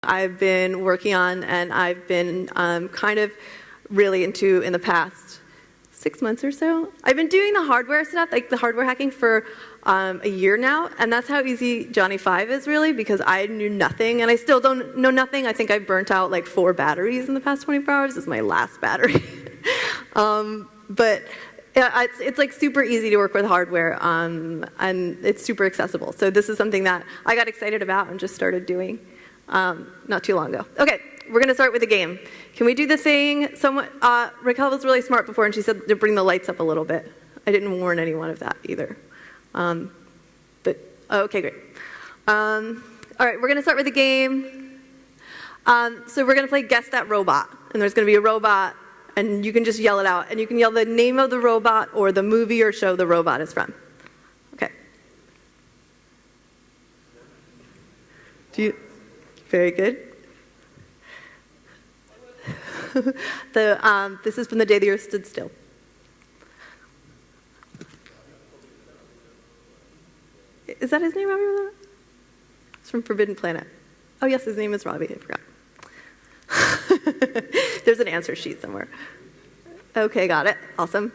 I've been working on, and I've been kind of really into in the past 6 months or so. I've been doing the hardware stuff, like the hardware hacking for a year now, and that's how easy Johnny 5 is really, because I knew nothing, and I still don't know nothing. I think I burnt out like 4 batteries in the past 24 hours. This is my last battery. But yeah, it's like super easy to work with hardware, and it's super accessible. So this is something that I got excited about and just started doing not too long ago. Okay, we're going to start with a game. Can we do the thing? Raquel was really smart before, and she said to bring the lights up a little bit. I didn't warn anyone of that either. Okay, great. All right, we're going to start with a game. So we're going to play Guess That Robot. And there's going to be a robot, and you can just yell it out. And you can yell the name of the robot or the movie or show the robot is from. Okay. Very good. This is from the day the Earth stood still. Is that his name, Robbie? It's from Forbidden Planet. Oh, yes, his name is Robbie. I forgot. There's an answer sheet somewhere. Okay, got it. Awesome.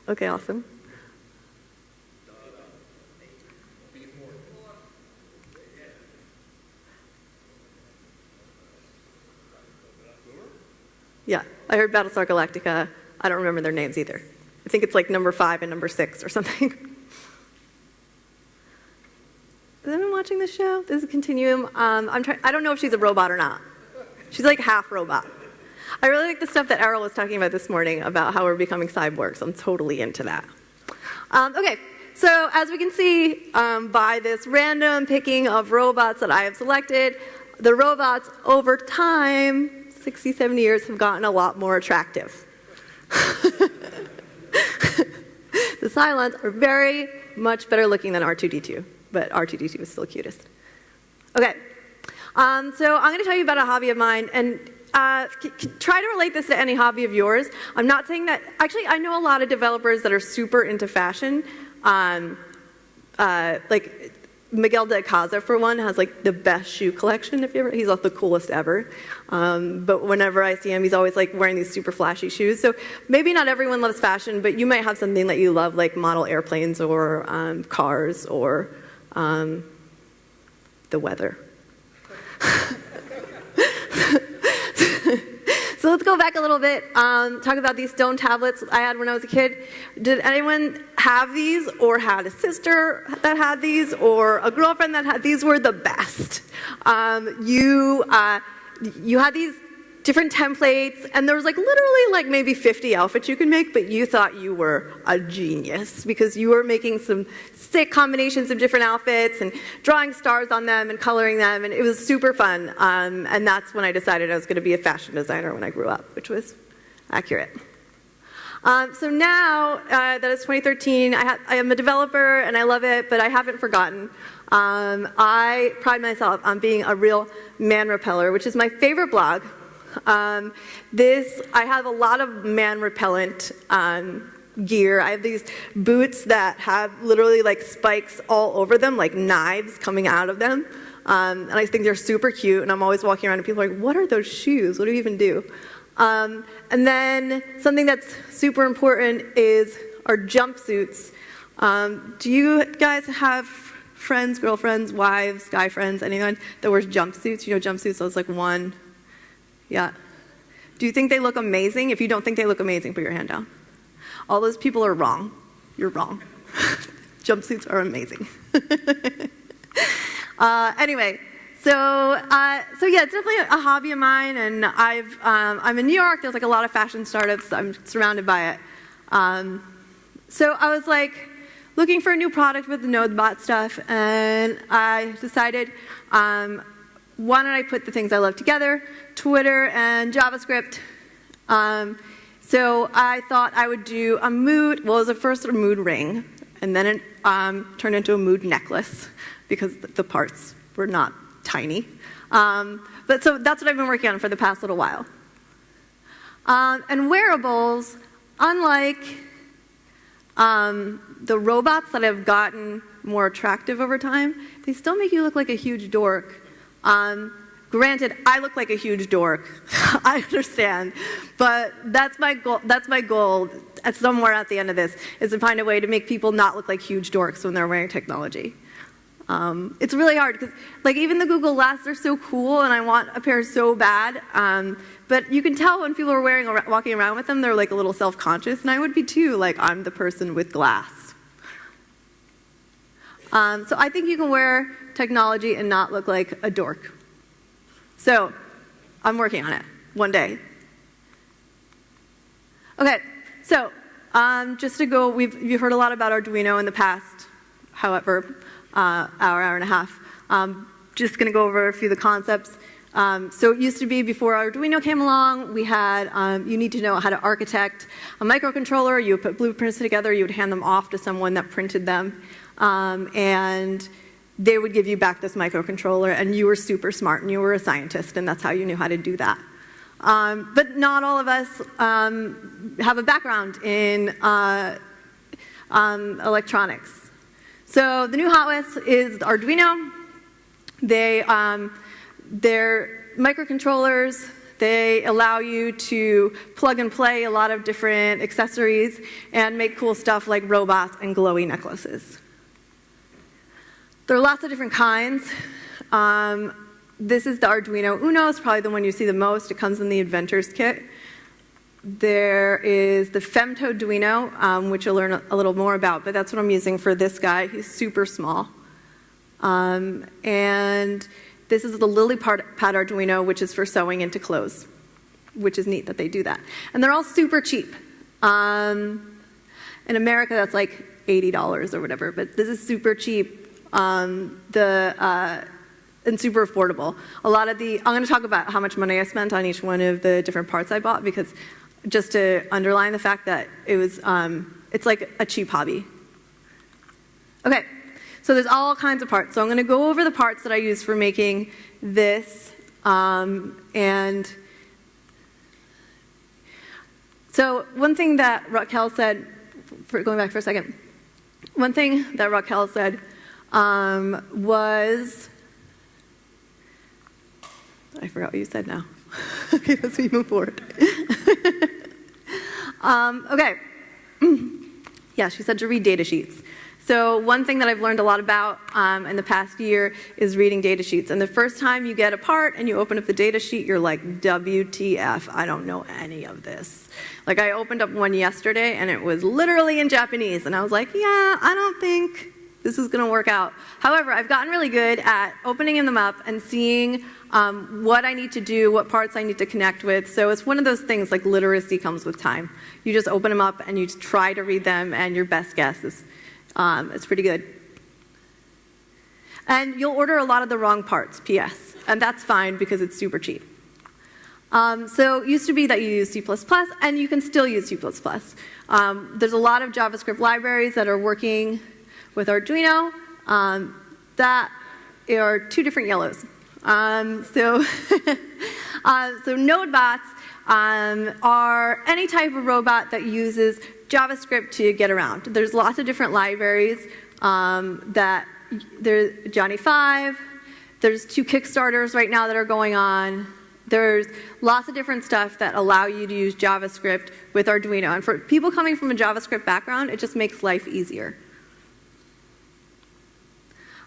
Okay, awesome. Yeah, I heard Battlestar Galactica. I don't remember their names either. I think it's like number 5 and number 6 or something. Has anyone watching this show? This is a Continuum. I don't know if she's a robot or not. She's like half robot. I really like the stuff that Errol was talking about this morning about how we're becoming cyborgs. I'm totally into that. Okay, so as we can see by this random picking of robots that I have selected, the robots over time, 60, 70 years, have gotten a lot more attractive. The Cylons are very much better looking than R2-D2, but R2-D2 is still cutest. Okay, so I'm going to tell you about a hobby of mine, and try to relate this to any hobby of yours. I'm not saying that, actually I know a lot of developers that are super into fashion, like Miguel de Icaza, for one, has like the best shoe collection. He's like the coolest ever. But whenever I see him, he's always like wearing these super flashy shoes. So maybe not everyone loves fashion, but you might have something that you love, like model airplanes or cars or the weather. So let's go back a little bit, talk about these stone tablets I had when I was a kid. Did anyone have these, or had a sister that had these, or a girlfriend that had these? Were the best. You had these different templates, and there was like literally like maybe 50 outfits you could make, but you thought you were a genius because you were making some sick combinations of different outfits and drawing stars on them and coloring them, and it was super fun. And that's when I decided I was going to be a fashion designer when I grew up, which was accurate. So now that it's 2013, I am a developer and I love it, but I haven't forgotten. I pride myself on being a real man repeller, which is my favorite blog. I have a lot of man repellent gear. I have these boots that have literally like spikes all over them, like knives coming out of them. And I think they're super cute, and I'm always walking around and people are like, what are those shoes? What do you even do? And then something that's super important is our jumpsuits. Do you guys have friends, girlfriends, wives, guy friends, anyone that wears jumpsuits? You know jumpsuits, so it's like one. Yeah. Do you think they look amazing? If you don't think they look amazing, put your hand down. All those people are wrong. You're wrong. Jumpsuits are amazing. Anyway, so yeah, it's definitely a hobby of mine, and I'm in New York. There's like a lot of fashion startups. I'm surrounded by it. So I was like looking for a new product with the nodebot stuff, and I decided, why don't I put the things I love together, Twitter and JavaScript. So I thought I would do a mood, well, it was first a mood ring, and then it turned into a mood necklace because the parts were not tiny. But so that's what I've been working on for the past little while. And wearables, unlike The robots that have gotten more attractive over time, they still make you look like a huge dork. Granted, I look like a huge dork. I understand. But that's my goal. That's my goal at somewhere at the end of this, is to find a way to make people not look like huge dorks when they're wearing technology. It's really hard because, like, even the Google Glass, they're so cool, and I want a pair so bad. But you can tell when people are walking around with them, they're like a little self-conscious, and I would be too. Like, I'm the person with glass. So I think you can wear technology and not look like a dork. So I'm working on it one day. Okay, so just to go, you've heard a lot about Arduino in the past, however, hour and a half. Just going to go over a few of the concepts. So it used to be before Arduino came along, we had, you need to know how to architect a microcontroller. You would put blueprints together, you would hand them off to someone that printed them, and they would give you back this microcontroller, and you were super smart, and you were a scientist, and that's how you knew how to do that. But not all of us have a background in electronics. So the new hotness is Arduino. They're microcontrollers. They allow you to plug and play a lot of different accessories and make cool stuff like robots and glowy necklaces. There are lots of different kinds. This is the Arduino Uno. It's probably the one you see the most. It comes in the Inventor's Kit. There is the femtoduino, which you'll learn a little more about, but that's what I'm using for this guy. He's super small. And this is the LilyPad Arduino, which is for sewing into clothes, which is neat that they do that. And they're all super cheap. In America, that's like $80 or whatever, but this is super cheap. And super affordable. I'm going to talk about how much money I spent on each one of the different parts I bought, because just to underline the fact that it's like a cheap hobby. Okay, so there's all kinds of parts. So I'm going to go over the parts that I use for making this, and so one thing that Raquel said, going back for a second, one thing that Raquel said was, I forgot what you said now. Okay, let's move forward. Okay. Yeah, she said to read data sheets. So one thing that I've learned a lot about in the past year is reading data sheets. And the first time you get a part and you open up the data sheet, you're like, WTF, I don't know any of this. Like, I opened up one yesterday, and it was literally in Japanese. And I was like, yeah, I don't think this is going to work out. However, I've gotten really good at opening them up and seeing what I need to do, what parts I need to connect with. So it's one of those things, like literacy comes with time. You just open them up and you try to read them, and your best guess is it's pretty good. And you'll order a lot of the wrong parts, PS. And that's fine because it's super cheap. So it used to be that you use C++, and you can still use C++. There's a lot of JavaScript libraries that are working with Arduino that are two different yellows. So nodebots are any type of robot that uses JavaScript to get around. There's lots of different libraries there's Johnny 5. There's 2 Kickstarters right now that are going on. There's lots of different stuff that allow you to use JavaScript with Arduino. And for people coming from a JavaScript background, it just makes life easier.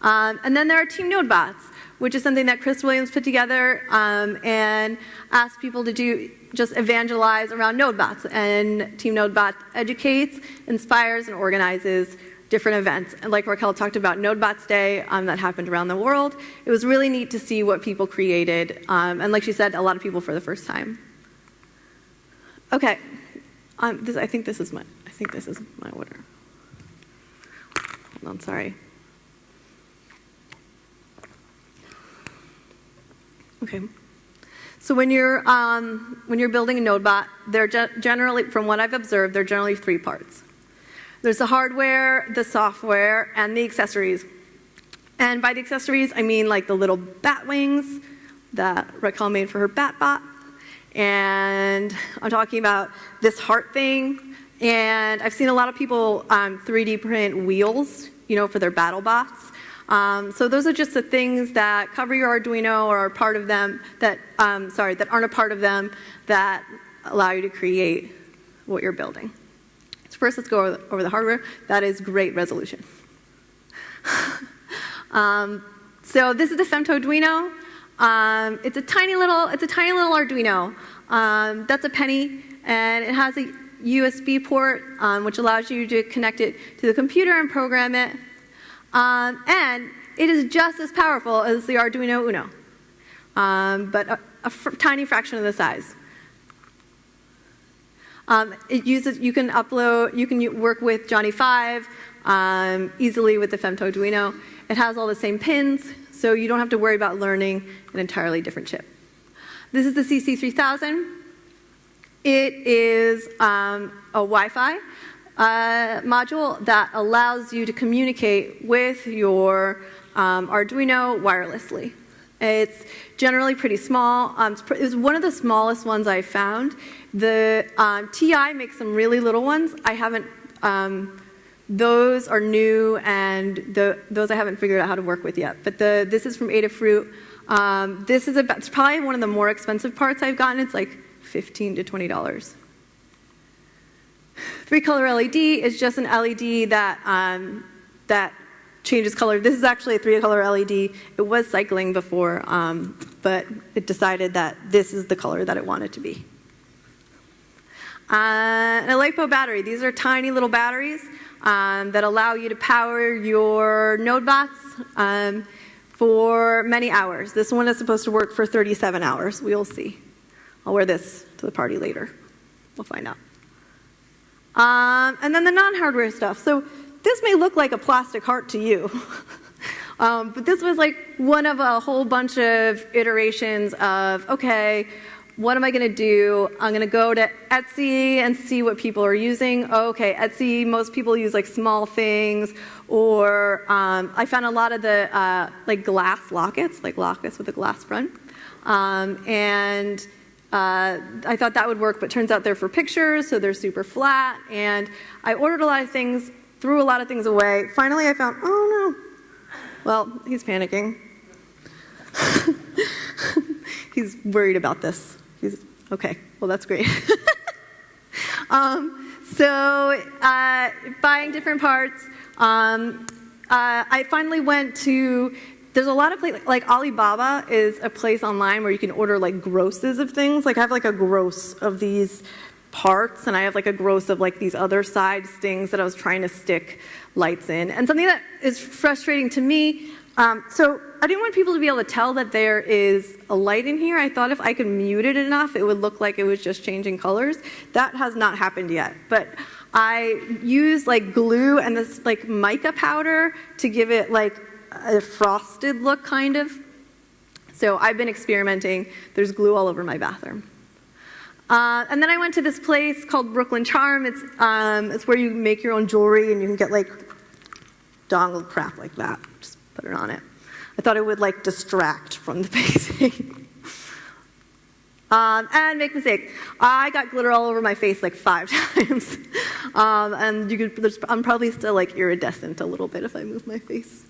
And then there are Team Nodebots, which is something that Chris Williams put together and asked people to do, just evangelize around nodebots. And Team Nodebot educates, inspires, and organizes different events. And like Raquel talked about Nodebots Day that happened around the world, it was really neat to see what people created. And like she said, a lot of people for the first time. Okay, I think this is my order. Hold on, sorry. Okay. So when you're building a nodebot, they're generally, from what I've observed, they're generally 3 parts. There's the hardware, the software, and the accessories. And by the accessories, I mean like the little bat wings that Raquel made for her bat bot. And I'm talking about this heart thing, And I've seen a lot of people 3D print wheels, for their battle bots. So those are just the things that cover your Arduino or are part of them that aren't a part of them that allow you to create what you're building. So first, let's go over the hardware. That is great resolution. So this is the femtoduino. It's a tiny little Arduino. That's a penny, and it has a USB port, which allows you to connect it to the computer and program it. And it is just as powerful as the Arduino Uno, but a tiny fraction of the size. You can work with Johnny 5 easily with the femtoduino. It has all the same pins, so you don't have to worry about learning an entirely different chip. This is the CC3000. It is a Wi-Fi module that allows you to communicate with your Arduino wirelessly. It's generally pretty small. It's one of the smallest ones I've found. The TI makes some really little ones. I haven't. Those are new, and those I haven't figured out how to work with yet. But this is from Adafruit. It's probably one of the more expensive parts I've gotten. It's like $15 to $20. 3-color LED is just an LED that changes color. This is actually a 3-color LED. It was cycling before, but it decided that this is the color that it wanted to be. And a lipo battery. These are tiny little batteries that allow you to power your nodebots for many hours. This one is supposed to work for 37 hours. We'll see. I'll wear this to the party later. We'll find out. And then the non-hardware stuff. So this may look like a plastic heart to you. But this was like one of a whole bunch of iterations of, okay, what am I going to do? I'm going to go to Etsy and see what people are using. Okay, Etsy, most people use like small things. Or I found a lot of the like glass lockets, like lockets with a glass front. And I thought that would work, but turns out they're for pictures, so they're super flat. And I ordered a lot of things, threw a lot of things away. Finally, I found, oh no. Well, he's panicking. He's worried about this. Okay, well, that's great. Buying different parts. I finally went to, there's a lot of places, like Alibaba is a place online where you can order like grosses of things. Like I have like a gross of these parts, and I have like a gross of like these other side things that I was trying to stick lights in. And something that is frustrating to me, so I didn't want people to be able to tell that there is a light in here. I thought if I could mute it enough, it would look like it was just changing colors. That has not happened yet. But I used like glue and this like mica powder to give it like a frosted look, kind of. So I've been experimenting. There's glue all over my bathroom. And then I went to this place called Brooklyn Charm. It's where you make your own jewelry, and you can get like dongle crap like that. Just put it on it. I thought it would like distract from the painting. And make mistakes. I got glitter all over my face like 5 times. And I'm probably still like iridescent a little bit if I move my face.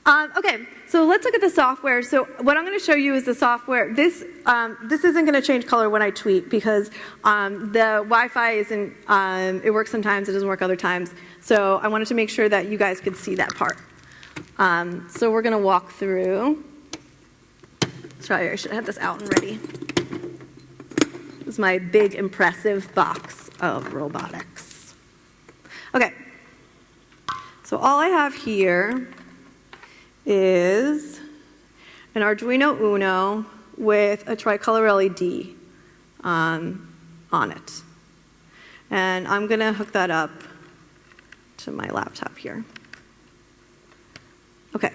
Okay, so let's look at the software. So what I'm going to show you is the software. This isn't going to change color when I tweet because the Wi-Fi isn't, it works sometimes, it doesn't work other times. So I wanted to make sure that you guys could see that part. So we're going to walk through. Sorry, I should have this out and ready. This is my big, impressive box of robotics. Okay, so all I have here is an Arduino Uno with a tricolor LED on it. And I'm going to hook that up to my laptop here. Okay.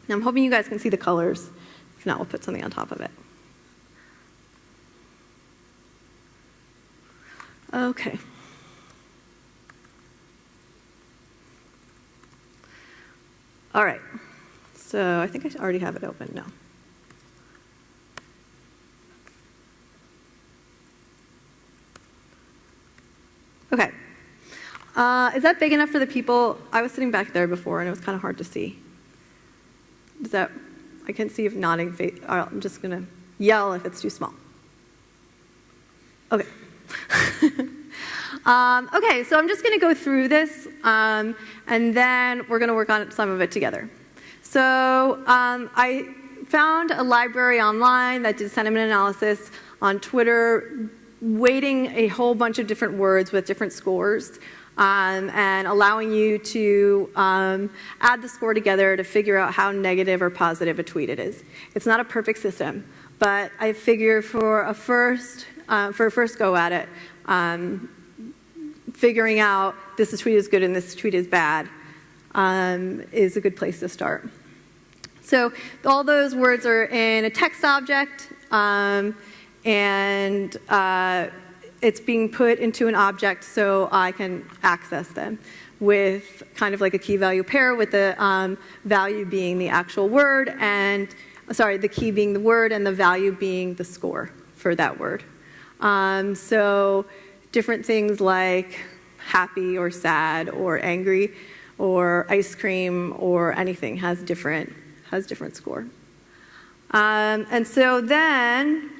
Now I'm hoping you guys can see the colors. If not, we'll put something on top of it. Okay. All right. So I think I already have it open. No. Is that big enough for the people? I was sitting back there before, and it was kind of hard to see. Is that? I can't see if nodding face. I'm just going to yell if it's too small. Okay. Okay, so I'm just going to go through this, and then we're going to work on some of it together. So I found a library online that did sentiment analysis on Twitter, weighting a whole bunch of different words with different scores, and allowing you to add the score together to figure out how negative or positive a tweet it is. It's not a perfect system, but I figure for a first go at it, figuring out this tweet is good and this tweet is bad is a good place to start. So all those words are in a text object, and it's being put into an object so I can access them with kind of like a key-value pair, with the value being the actual word, and the key being the word and the value being the score for that word. So different things like happy or sad or angry or ice cream or anything has different score. And so then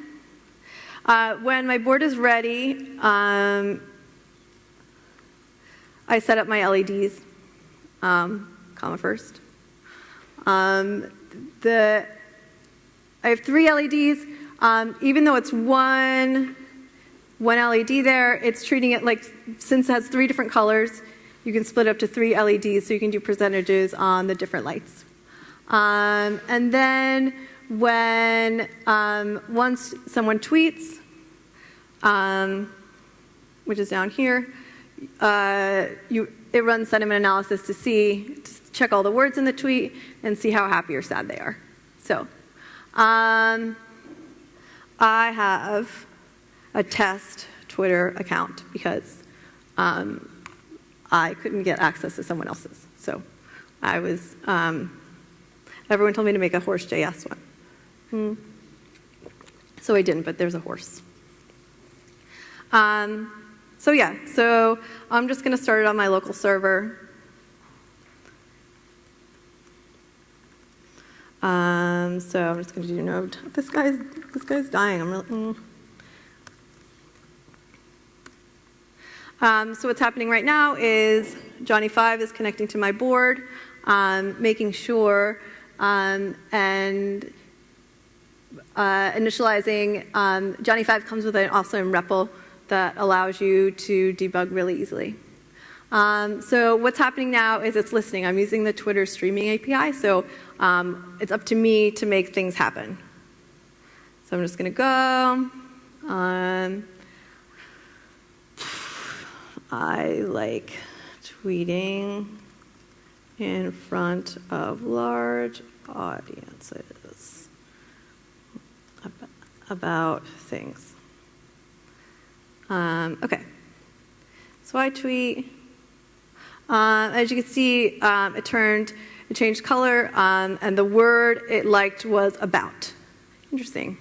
when my board is ready, I set up my LEDs, comma first. I have 3 LEDs. Even though it's one LED there, it's treating it like, since it has 3 different colors, you can split up to 3 LEDs, so you can do percentages on the different lights. And then when once someone tweets, which is down here, it runs sentiment analysis to check all the words in the tweet and see how happy or sad they are. So I have a test Twitter account because I couldn't get access to someone else's. So I was, everyone told me to make a horse JS one. So I didn't, but there's a horse. So yeah, so I'm just going to start it on my local server. So I'm just going to do node. This guy's dying. I'm really. So what's happening right now is Johnny5 is connecting to my board, making sure and initializing. Johnny5 comes with an awesome REPL that allows you to debug really easily. So what's happening now is it's listening. I'm using the Twitter streaming API, so it's up to me to make things happen. So I'm just going to go. I like tweeting in front of large audiences about things. Okay. So I tweet. As you can see, it changed color, and the word it liked was about. Interesting.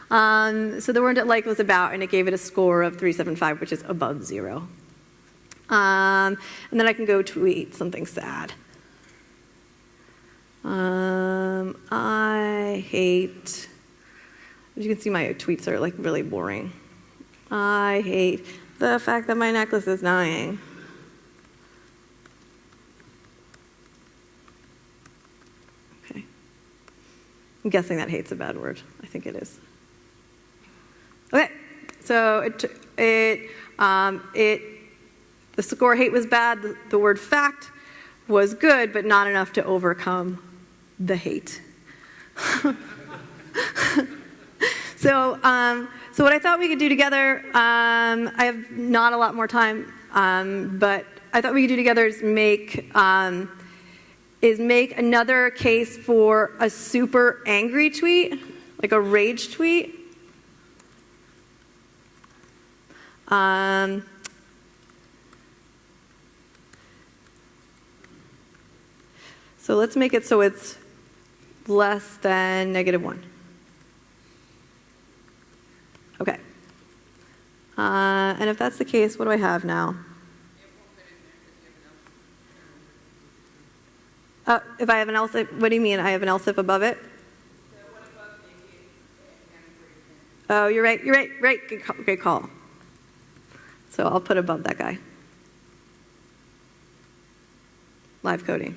So the word it liked was about, and it gave it a score of 375, which is above 0. And then I can go tweet something sad. I hate, as you can see, my tweets are like really boring. I hate the fact that my necklace is dying. Okay. I'm guessing that hate's a bad word. I think it is. Okay. So the score hate was bad. The word fact was good, but not enough to overcome the hate. So what I thought we could do together, I have not a lot more time, but I thought we could do together is make another case for a super angry tweet, like a rage tweet. So let's make it so it's less than -1. Okay. And if that's the case, what do I have now? If I have an else if, what do you mean? I have an else if above it? Oh, you're right. You're right. Right. Good call. So I'll put above that guy. Live coding.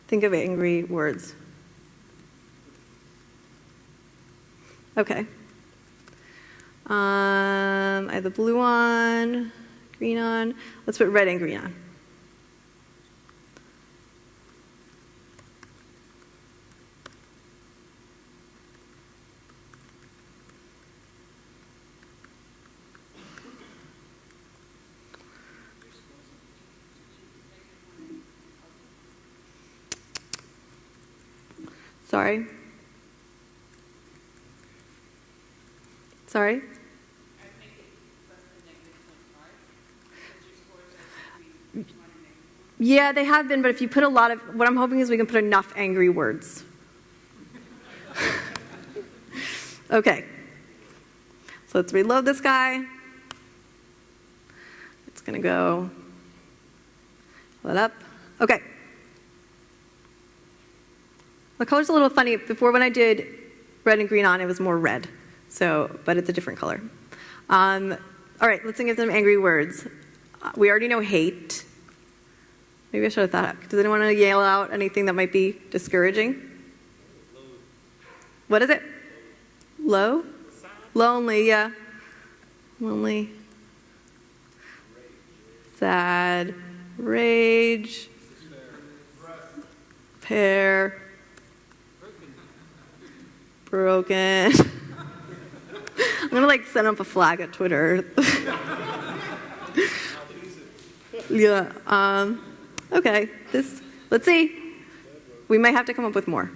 Think of angry words. Okay. I have the blue on, green on. Let's put red and green on. Sorry. Sorry? Yeah, they have been, but if you put a lot of, what I'm hoping is we can put enough angry words. Okay. So let's reload this guy. It's going to go, pull it up. Okay. The color's a little funny. Before when I did red and green on, it was more red. So, but it's a different color. All right, let's think of some angry words. We already know hate. Maybe I should have thought up. Does anyone want to yell out anything that might be discouraging? What is it? Low? Lonely, yeah. Lonely. Sad. Rage. Pair. Broken. I'm gonna like send up a flag at Twitter. Yeah. Okay. Let's see. We might have to come up with more.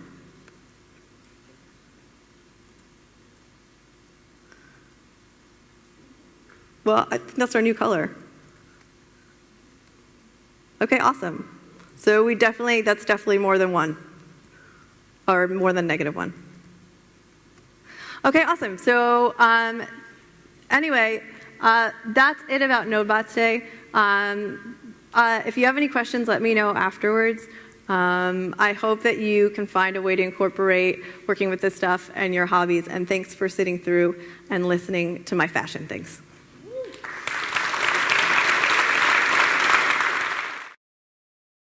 Well, I think that's our new color. Okay, awesome. So that's definitely more than one. Or more than -1. Okay, awesome. So anyway, that's it about nodebots today. If you have any questions, let me know afterwards. I hope that you can find a way to incorporate working with this stuff and your hobbies. And thanks for sitting through and listening to my fashion things.